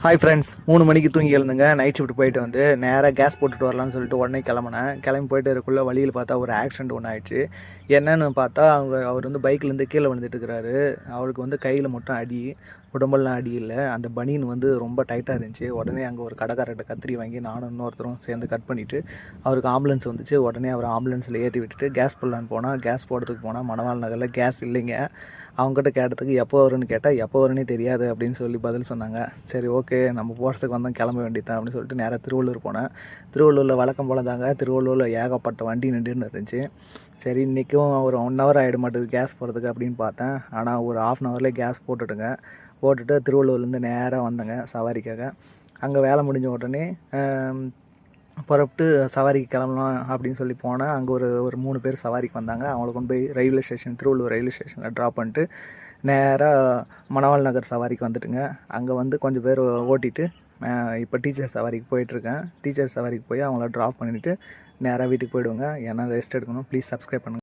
Hi friends, 3 மணிக்கு தூங்கி எழுந்துங்க. Night shift போயிட்டு வந்து நேராக கேஸ் போட்டுட்டு வரலான்னு சொல்லிட்டு உடனே கிளம்புனேன். கிளம்பி போயிட்டு இருக்கக்குள்ள வழியில் பார்த்தா ஒரு ஆக்சிடென்ட் ஒன்று ஆயிடுச்சு. என்னன்னு பார்த்தா அவர் வந்து பைக்லேருந்து கீழே விழுந்துட்டு இருக்கிறாரு. அவருக்கு வந்து கையில் மட்டும் அடி, உடம்பெல்லாம் அடி இல்லை. அந்த பனியன் வந்து ரொம்ப டைட்டாக இருந்துச்சு. உடனே அங்கே ஒரு கடைக்காரர்கிட்ட கத்திரி வாங்கி நானும் இன்னொருத்தரும் சேர்ந்து கட் பண்ணிவிட்டு அவருக்கு ஆம்புலன்ஸ் வந்துச்சு. உடனே அவர் ஆம்புலன்ஸில் ஏற்றி விட்டுட்டு கேஸ் போடலான்னு போனால், கேஸ் போடுறதுக்கு போனால் மணவாள் நகரில் கேஸ் இல்லைங்க. அவங்ககிட்ட கேட்டதுக்கு எப்போ வரும்னு கேட்டால் எப்போ வரும்னே தெரியாது அப்படின்னு சொல்லி பதில் சொன்னாங்க. சரி, ஓகே, நம்ம போகிறதுக்கு வந்தோம், கிளம்ப வேண்டியதான் அப்படின்னு சொல்லிட்டு நேராக திருவள்ளூர் போனேன். திருவள்ளூரில் வழக்கம் போல தாங்க, திருவள்ளூரில் ஏகப்பட்ட வண்டி நின்றுன்னு இருந்துச்சு. சரி, இன்றைக்கும் ஒரு 1 ஹவர் ஆகிட மாட்டேது கேஸ் போகிறதுக்கு அப்படின்னு பார்த்தேன். ஆனால் ஒரு 1/2 ஹவர்லேயே கேஸ் போட்டுட்டு திருவள்ளூர்லேருந்து நேராக வந்தேங்க சவாரிக்காக. அங்கே வேலை முடிஞ்ச உடனே புறப்பட்டு சவாரிக்கு கிளம்பலாம் அப்படின்னு சொல்லி போனேன். அங்கே ஒரு 3 பேர் சவாரிக்கு வந்தாங்க. அவங்கள கொண்டு போய் ரயில்வே ஸ்டேஷன், திருவள்ளூர் ரயில்வே ஸ்டேஷனில் ட்ராப் பண்ணிட்டு நேராக மணவாள் நகர் சவாரிக்கு வந்துட்டுங்க. அங்கே வந்து கொஞ்சம் பேர் ஓட்டிட்டு இப்போ டீச்சர் சவாரிக்கு போயிட்டுருக்கேன். டீச்சர் சவாரிக்கு போய் அவங்கள ட்ராப் பண்ணிவிட்டு நேராக வீட்டுக்கு போயிடுவேங்க. ஏன்னா ரெஸ்ட் எடுக்கணும். ப்ளீஸ் சப்ஸ்கிரைப் பண்ணுங்கள்.